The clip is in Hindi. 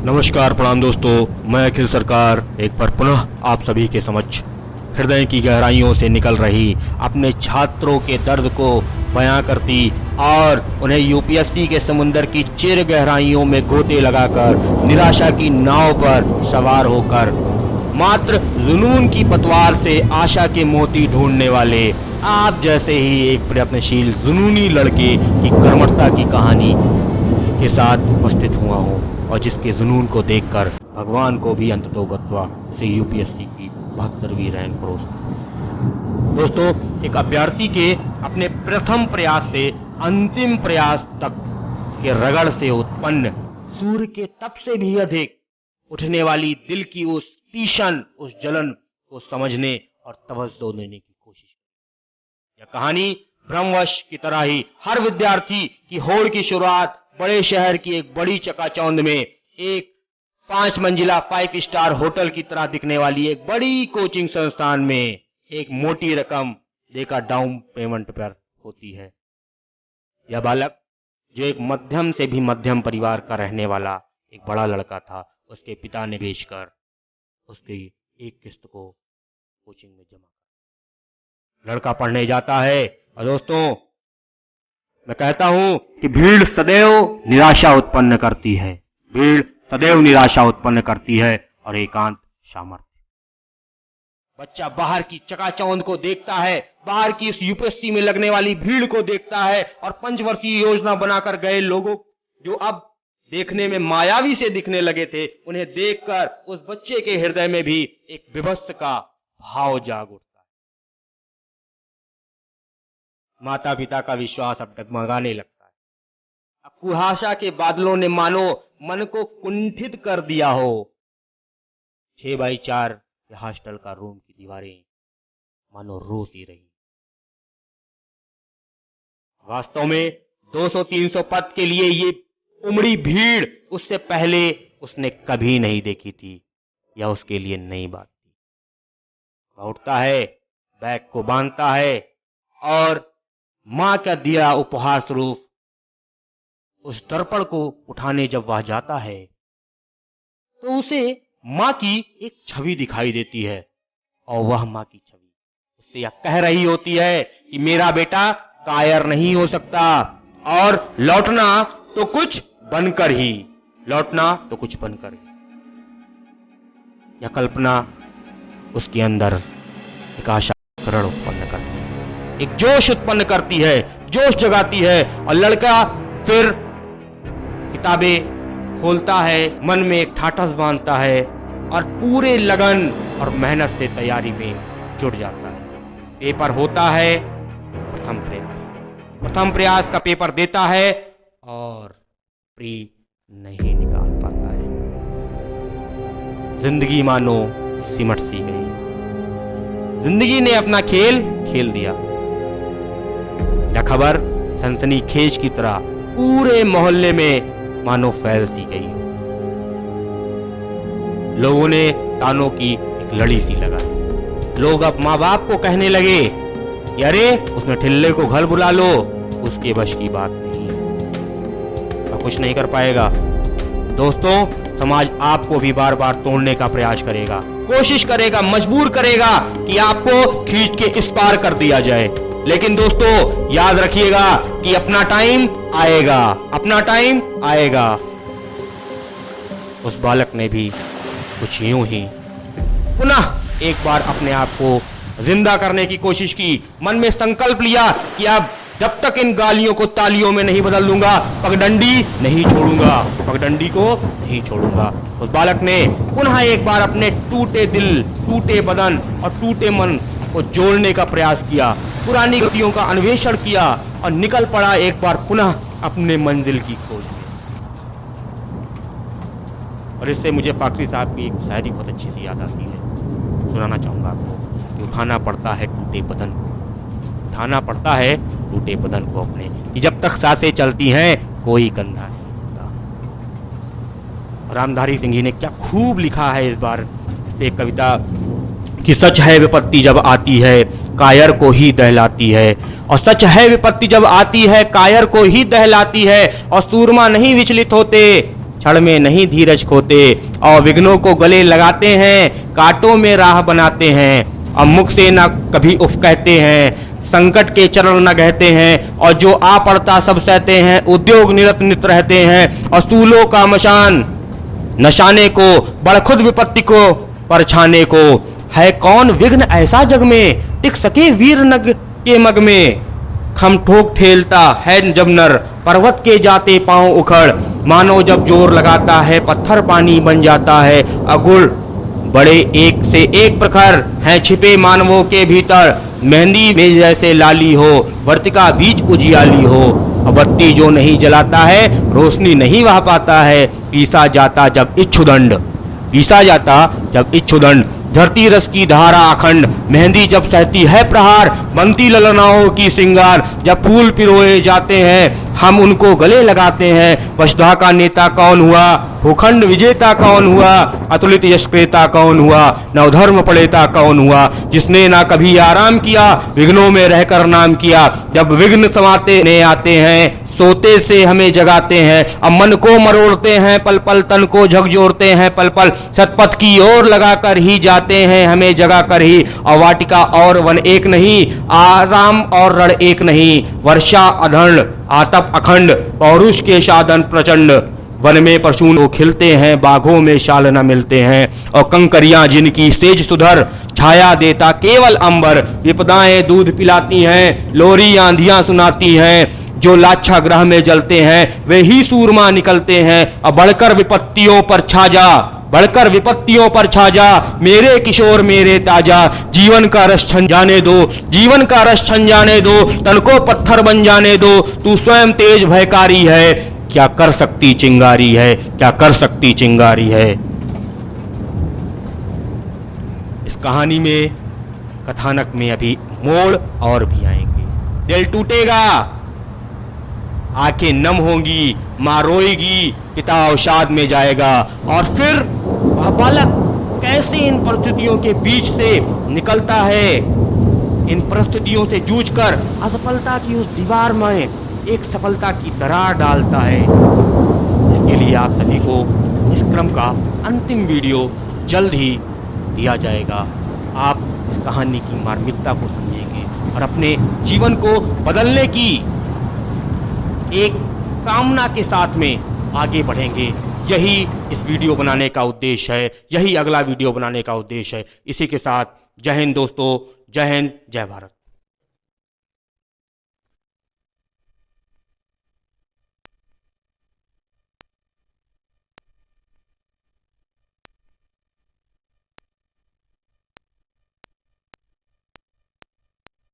नमस्कार, प्रणाम दोस्तों। मैं अखिल सरकार एक बार पुनः आप सभी के समक्ष हृदय की गहराइयों से निकल रही अपने छात्रों के दर्द को बयां करती और उन्हें यूपीएससी के समुंदर की चिर गहराइयों में गोते लगाकर निराशा की नाव पर सवार होकर मात्र जुनून की पतवार से आशा के मोती ढूंढने वाले आप जैसे ही एक प्रयत्नशील जुनूनी लड़के की कर्मठता की कहानी के साथ उपस्थित हुआ हूँ और जिसके जुनून को देखकर भगवान को भी अंततोगत्वा से यूपीएससी की 72वीं रैंक परोस। दोस्तों, एक अभ्यर्थी के अपने प्रथम प्रयास से अंतिम प्रयास तक के रगड़ से उत्पन्न सूर्य के तप से भी अधिक उठने वाली दिल की उस तीक्ष्ण उस जलन को समझने और तवज्जो देने की कोशिश। यह कहानी भ्रमवश की तरह ही हर विद्यार्थी की होड़ की शुरुआत बड़े शहर की एक बड़ी चकाचौंध में एक 5 मंजिला 5 स्टार होटल की तरह दिखने वाली एक बड़ी कोचिंग संस्थान में एक मोटी रकम देकर डाउन पेमेंट पर होती है। यह बालक जो एक मध्यम से भी मध्यम परिवार का रहने वाला एक बड़ा लड़का था, उसके पिता ने बेचकर उसकी एक किस्त को कोचिंग में जमा कर लड़का पढ़ने जाता है। और दोस्तों, मैं कहता हूं कि भीड़ सदैव निराशा उत्पन्न करती है, भीड़ सदैव निराशा उत्पन्न करती है और एकांत सामर्थ्य। बच्चा बाहर की चकाचौंध को देखता है, बाहर की इस यूपीएससी में लगने वाली भीड़ को देखता है और पंचवर्षीय योजना बनाकर गए लोगों जो अब देखने में मायावी से दिखने लगे थे, उन्हें देखकर उस बच्चे के हृदय में भी एक विभत्स का भाव जाग उठता है। माता पिता का विश्वास अब डगमगाने लगता है। अब कुहासा के बादलों ने मानो मन को कुंठित कर दिया हो। 6x4 हॉस्टल का रूम की दीवारें मानो रो सी रही। वास्तव में 200-300 पद के लिए ये उमड़ी भीड़ उससे पहले उसने कभी नहीं देखी थी, या उसके लिए नई बात थी। वह उठता है, बैग को बांधता है और मां का दिया उपहार स्वरूप उस दर्पण को उठाने जब वह जाता है तो उसे मां की एक छवि दिखाई देती है और वह मां की छवि उससे यह कह रही होती है कि मेरा बेटा कायर नहीं हो सकता और लौटना तो कुछ बनकर ही, लौटना तो कुछ बनकर ही। यह कल्पना उसके अंदर एक आशा करण उत्पन्न करती है, एक जोश उत्पन्न करती है, जोश जगाती है और लड़का फिर किताबें खोलता है, मन में एक ठाठस बांधता है और पूरे लगन और मेहनत से तैयारी में जुट जाता है। पेपर होता है, प्रथम प्रयास का पेपर देता है और प्री नहीं निकाल पाता है। जिंदगी मानो सिमट सी गई, जिंदगी ने अपना खेल खेल दिया। यह खबर सनसनीखेज की तरह पूरे मोहल्ले में मानो फैल सी गई। लोगों ने तानों की एक लड़ी सी लगाई। लोग अब माँ बाप को कहने लगे कि अरे उसने ठिल्ले को घर बुला लो, उसके बश की बात नहीं, वह कुछ नहीं कर पाएगा। दोस्तों, समाज आपको भी बार बार तोड़ने का प्रयास करेगा, कोशिश करेगा, मजबूर करेगा कि आपको खींच के इस पार कर दिया जाए। लेकिन दोस्तों, याद रखिएगा कि अपना टाइम आएगा, अपना टाइम आएगा। उस बालक ने भी कुछ यूं ही पुनः एक बार अपने आप को जिंदा करने की कोशिश की, मन में संकल्प लिया कि अब जब तक इन गालियों को तालियों में नहीं बदल दूंगा, पगडंडी नहीं छोड़ूंगा, पगडंडी को नहीं छोड़ूंगा। उस बालक ने पुनः एक बार अपने टूटे दिल, टूटे बदन और टूटे मन को जोड़ने का प्रयास किया, पुरानी गतियों का अन्वेषण किया और निकल पड़ा एक बार पुनः अपने मंजिल की खोज में। और इससे मुझे फाकरी साहब की एक शायरी बहुत अच्छी सी याद आती है, सुनाना चाहूंगा आपको कि उठाना पड़ता है टूटे बदन को, उठाना पड़ता है टूटे बदन को अपने, कि जब तक सांसें चलती हैं कोई कंधा नहीं होता। रामधारी सिंह जी ने क्या खूब लिखा है इस बार एक कविता कि सच है विपत्ति जब आती है कायर को ही दहलाती है, और सच है विपत्ति जब आती है कायर को ही दहलाती है, और सूरमा नहीं विचलित होते क्षण में नहीं धीरज खोते और विघ्नों को गले लगाते हैं, कांटों में राह बनाते हैं और मुख से ना कभी उफ कहते हैं, संकट के चरण न गहते हैं और जो आ पड़ता सब सहते हैं, उद्योग निरत नित रहते हैं, असूलों का मशान नशाने को बड़ खुद विपत्ति को परछाने को। है कौन विघ्न ऐसा जग में, टिक सके वीर नग के मग में। खम ठोक ठेलता है जब नर, पर्वत के जाते पांव उखड़, मानो जब जोर लगाता है पत्थर पानी बन जाता है। अगुड़ बड़े एक से एक प्रखर हैं छिपे मानवों के भीतर, मेहंदी में जैसे लाली हो, वर्तिका बीच उजियाली हो। बत्ती जो नहीं जलाता है, रोशनी नहीं वह पाता है, पीसा जाता जब इच्छुदंड, पीसा जाता जब इच्छुदंड। धरती रस की धारा अखंड, मेहंदी जब सहती है प्रहार, बनती ललनाओं की सिंगार। जब फूल पिरोए जाते हैं हम उनको गले लगाते हैं। वसुधा का नेता कौन हुआ, भूखंड विजेता कौन हुआ, अतुलित यश क्रेता कौन हुआ, नवधर्म पड़ेता कौन हुआ, जिसने ना कभी आराम किया, विघ्नों में रहकर नाम किया। जब विघ्न समाते ने आते हैं, सोते से हमें जगाते हैं, अब मन को मरोड़ते हैं पल पल, तन को झकझोरते हैं पल पल। सतपथ की ओर लगाकर ही जाते हैं हमें जगा कर ही, और वाटिका और वन एक नहीं, आराम और रण एक नहीं। वर्षा अधर्ण आतप अखंड, पौरुष के साधन प्रचंड। वन में पशु खिलते हैं, बाघों में शाल न मिलते हैं, और कंकरियां जिनकी सेज सुधर, छाया देता केवल अंबर। विपदाएं दूध पिलाती हैं, लोरी आंधियां सुनाती हैं, जो लाच्छा ग्रह में जलते हैं वे ही सूरमा निकलते हैं। अब बढ़कर विपत्तियों पर छा जा, बढ़कर विपत्तियों पर छा जा, मेरे किशोर मेरे ताजा। जीवन का रस छन जाने दो, जीवन का रस छन जाने दो, तन को पत्थर बन जाने दो। तू स्वयं तेज भयकारी है, क्या कर सकती चिंगारी है, क्या कर सकती चिंगारी है। इस कहानी में, कथानक में अभी मोड़ और भी आएंगे। दिल टूटेगा, आंखें नम होंगी, मां रोएगी, पिता अवसाद में जाएगा, और फिर वह बालक कैसे इन परिस्थितियों के बीच से निकलता है, इन परिस्थितियों से जूझकर असफलता की उस दीवार में एक सफलता की दरार डालता है। इसके लिए आप सभी को इस क्रम का अंतिम वीडियो जल्द ही दिया जाएगा। आप इस कहानी की मार्मिकता को समझेंगे और अपने जीवन को बदलने की एक कामना के साथ में आगे बढ़ेंगे। यही इस वीडियो बनाने का उद्देश्य है, यही अगला वीडियो बनाने का उद्देश्य है। इसी के साथ जय हिंद दोस्तों, जय हिंद, जय भारत।